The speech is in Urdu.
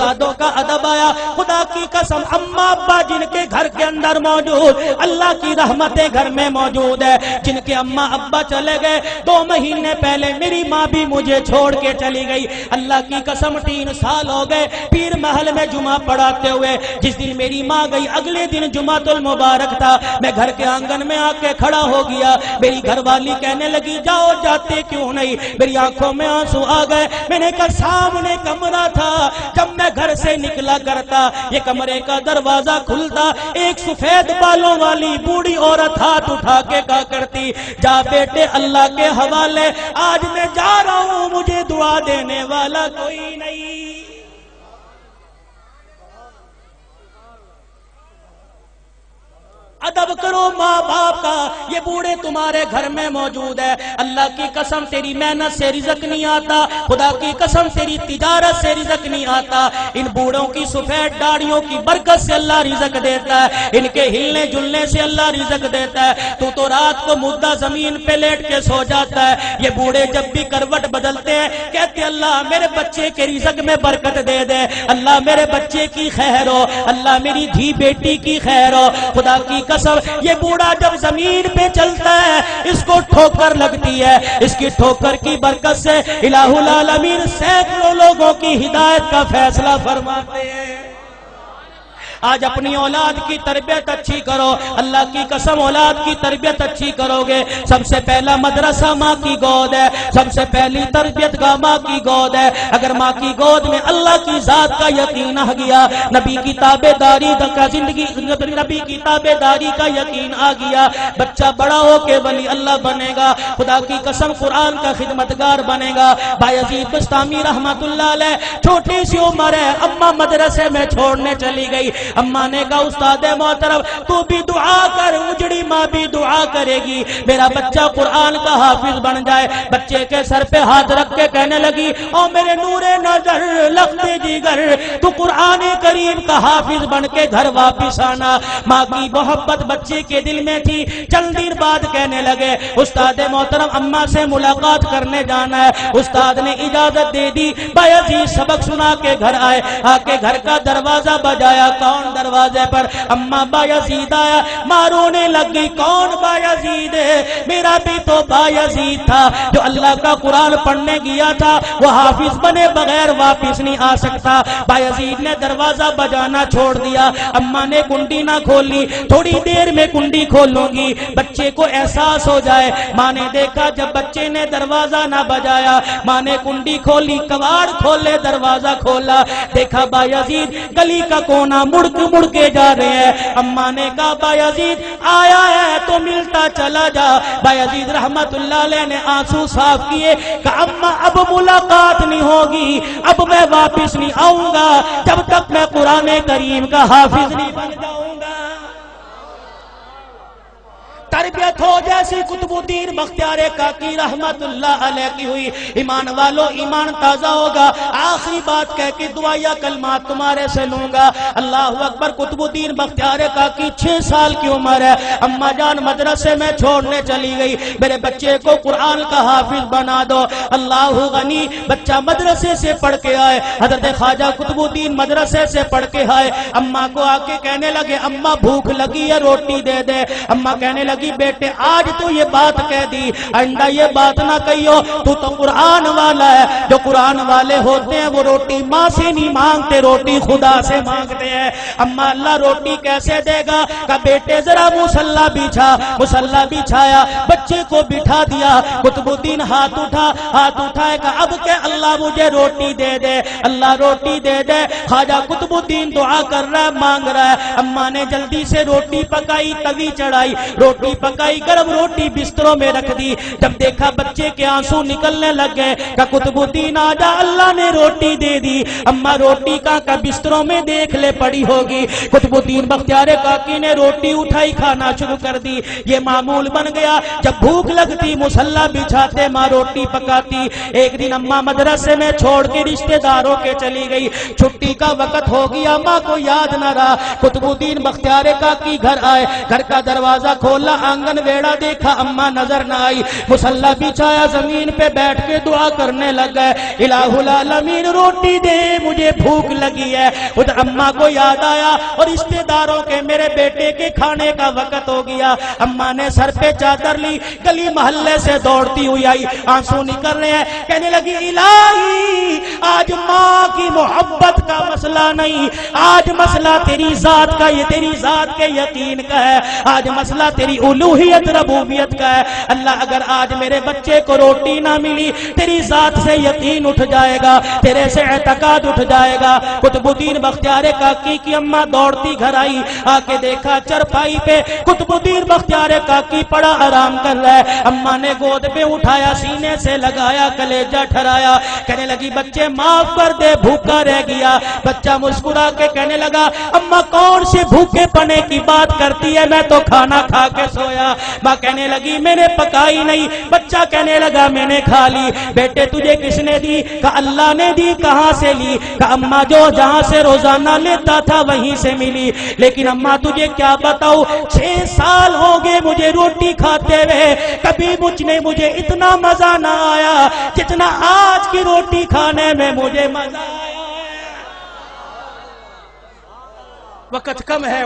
استادوں کا ادب آیا. خدا کی قسم اماں ابا جن کے گھر کے اندر موجود, اللہ کی رحمتیں گھر میں موجود ہے. جن کے اماں ابا چلے گئے 2 مہینے پہلے میری ماں بھی مجھے چھوڑ کے چلی گئی. اللہ کی قسم 3 سال ہو گئے پیر محل میں جمعہ پڑھاتے ہوئے. جس دن میری ماں گئی اگلے دن جمعۃ المبارک تھا. میں گھر کے آنگن میں آ کے کھڑا ہو گیا. میری گھر والی کہنے لگی جاؤ جاتے کیوں نہیں. میری آنکھوں میں آنسو آ گئے. میں نے کہا سامنے کمرہ تھا, جب میں گھر سے نکلا کرتا یہ کمرے کا دروازہ کھلتا, ایک سفید بالوں والی بوڑھی عورت ہاتھ اٹھا کے کہا کرتی جا بیٹے اللہ کے حوالے, آج میں جا رہا ہوں مجھے دعا دینے والا کوئی نہیں. ادب کرو ماں باپ کا. یہ بوڑھے تمہارے گھر میں موجود ہے. اللہ کی قسم تیری محنت سے رزق نہیں آتا, خدا کی قسم تیری تجارت سے رزق نہیں آتا. ان بوڑھوں کی سفید داڑھیوں کی برکت سے اللہ رزق دیتا ہے, ان کے ہلنے جلنے سے اللہ رزق دیتا ہے. تو رات کو مردہ زمین پہ لیٹ کے سو جاتا ہے. یہ بوڑھے جب بھی کروٹ بدلتے ہیں کہتے اللہ میرے بچے کے رزق میں برکت دے دے, اللہ میرے بچے کی خیر ہو, اللہ میری دھی بیٹی کی خیر ہو. خدا کی قسم یہ بوڑھا جب زمین پہ چلتا ہے اس کو ٹھوکر لگتی ہے. اس کی ٹھوکر کی برکت سے الہ العالمین سینکڑوں لوگوں کی ہدایت کا فیصلہ فرماتے ہیں. آج اپنی اولاد کی تربیت اچھی کرو. اللہ کی قسم اولاد کی تربیت اچھی کرو گے. سب سے پہلا مدرسہ ماں کی گود ہے, سب سے پہلی تربیت گاہ ماں کی گود ہے. اگر ماں کی گود میں اللہ کی ذات کا یقین آ گیا, نبی کی تابع داری کا زندگی, نبی کی تابع داری کا یقین آ گیا, بچہ بڑا ہو کے ولی اللہ بنے گا. خدا کی قسم قرآن کا خدمتگار بنے گا. بایزید بستامی رحمت اللہ علیہ چھوٹی سی عمر ہے, اماں مدرسے میں چھوڑنے چلی گئی. اماں نے کہا استاد محترم تو بھی دعا کر, اجڑی ماں بھی دعا کرے گی میرا بچہ قرآن کا حافظ بن جائے. بچے کے سر پہ ہاتھ رکھ کے کہنے لگی او میرے نور نظر لختے جگر تو قرآن کریم کا حافظ بن کے گھر واپس آنا. ماں کی محبت بچے کے دل میں تھی. چند دن بعد کہنے لگے استاد محترم اماں سے ملاقات کرنے جانا ہے. استاد نے اجازت دے دی. بایزید سبق سنا کے گھر آئے. آ کے گھر کا دروازہ بجایا. کون دروازے پر؟ اماں بایزید آیا. مارونے لگ گئی کون بایزید ہے؟ میرا بھی تو بایزید تھا جو اللہ کا قرآن پڑھنے گیا تھا, وہ حافظ بنے بغیر واپس نہیں آ سکتا. بایزید نے دروازہ بجانا چھوڑ دیا. اماں نے کنڈی نہ کھولی, تھوڑی دیر میں کنڈی کھولوں گی بچے کو احساس ہو جائے. ماں نے دیکھا جب بچے نے دروازہ نہ بجایا, ماں نے کنڈی کھولی, کواڑ کھولے, دروازہ کھولا, دیکھا بایزید گلی کا کونا مڑ کے جا رہے ہیں. اماں نے کہا بایزید آیا ہے تو ملتا چلا جا. بایزید رحمت اللہ علیہ نے آنسو صاف کیے کہ اماں اب ملاقات نہیں ہوگی, اب میں واپس نہیں آؤں گا جب تک میں قرآن کریم کا حافظ نہیں بن جاؤں گا. تربیت ہو جیسی قطب الدین بختیار کاکی رحمت اللہ علیہ کی ہوئی. ایمان والو ایمان تازہ ہوگا. آخری بات کہہ کے دعائیہ کلمات تمہارے سے لوں گا. اللہ اکبر. قطب الدین بختیار کاکی 6 سال کی عمر ہے. اماں جان مدرسے میں چھوڑنے چلی گئی, میرے بچے کو قرآن کا حافظ بنا دو. اللہ غنی بچہ مدرسے سے پڑھ کے آئے. حضرت خواجہ قطب الدین مدرسے سے پڑھ کے آئے. اماں کو آ کے کہنے لگے اماں بھوک لگی ہے روٹی دے دے. اماں کہنے لگی بیٹے آج تو یہ بات کہہ دی, آئندہ یہ بات نہ کہیو, تو قرآن والا ہے. جو قرآن والے ہوتے ہیں وہ روٹی ماں سے نہیں مانگتے, روٹی خدا سے مانگتے ہیں. اما اللہ روٹی کیسے دے گا؟ کہ بیٹے ذرا مصلی بچھا. مصلی بچھایا, بچے کو بٹھا دیا. قطب الدین ہاتھ اٹھائے کہ اب کہ اللہ مجھے روٹی دے دے, اللہ روٹی دے دے. خواجہ قطب الدین دعا کر رہا ہے, مانگ رہا ہے. اما نے جلدی سے روٹی پکائی, توی چڑھائی, روٹی پکائی, گرم روٹی بستروں میں رکھ دی. جب دیکھا بچے کے آنسو نکلنے لگ گئے کہ قطب الدین آجا اللہ نے روٹی دے دی. اما روٹی کا بستروں میں دیکھ لے پڑی ہوگی. قطب الدین بختیار کاکی نے روٹی اٹھائی, کھانا شروع کر دی. یہ معمول بن گیا, جب بھوک لگتی مصلی بچھاتے, ماں روٹی پکاتی. ایک دن اما مدرسے میں چھوڑ کے رشتہ داروں کے چلی گئی. چھٹی کا وقت ہو گیا, ماں کو یاد نہ رہا. قطب الدین بختیار کاکی گھر آئے, گھر کا دروازہ کھولا, آنگن ویڑا دیکھا، اما نظر نہ آئی، مصلی بچھایا، زمین پہ بیٹھ کے دعا کرنے لگ گئے، الہ العالمین روٹی دے مجھے بھوک لگی ہے۔ ادھر اما کو یاد آیا اور رشتے داروں کے میرے بیٹے کے کھانے کا وقت ہو گیا۔ اما نے سر پہ چادر لی، گلی محلے سے دوڑتی ہوئی آئی، آنسو نکل رہے ہیں، کہنے لگی الہی آج ماں کی محبت کا مسئلہ نہیں، آج مسئلہ تیری ذات کا، یہ تیری ذات کے یقین کا ہے، آج مسئلہ تیری الوہیت ربوبیت کا ہے۔ اللہ اگر آج میرے بچے کو روٹی نہ ملی، تیری ذات سے یقین اٹھ جائے گا، تیرے سے اعتقاد اٹھ جائے گا۔ قطب الدین بختیار کاکی کی اماں دوڑتی گھر آئی، آ کے دیکھا چرپائی پہ قطب الدین بختیار کاکی پڑا آرام کر رہا ہے۔ اماں نے گود پہ اٹھایا، سینے سے لگایا، کلیجہ ٹھرایا، کہنے لگی بچے معاف کر دے، بھوکا رہ گیا۔ بچہ مسکرا کے کہنے لگا اماں کون سے بھوکے پنے کی بات کرتی ہے، میں تو کھانا کھا کے سویا۔ ماں کہنے لگی میں نے پکائی نہیں، بچہ کہنے لگا میں نے کھا لی۔ بیٹے تجھے کس نے دی؟ کہا اللہ نے دی۔ کہاں سے لی؟ کہا اماں جو جہاں سے روزانہ لیتا تھا وہیں سے ملی۔ لیکن اماں تجھے کیا بتاؤ، 6 سال ہو گئے مجھے روٹی کھاتے ہوئے، کبھی مجھے اتنا مزہ نہ آیا جتنا آج کی روٹی کھانے میں مجھے مزہ آیا ہے۔ وقت کم ہے۔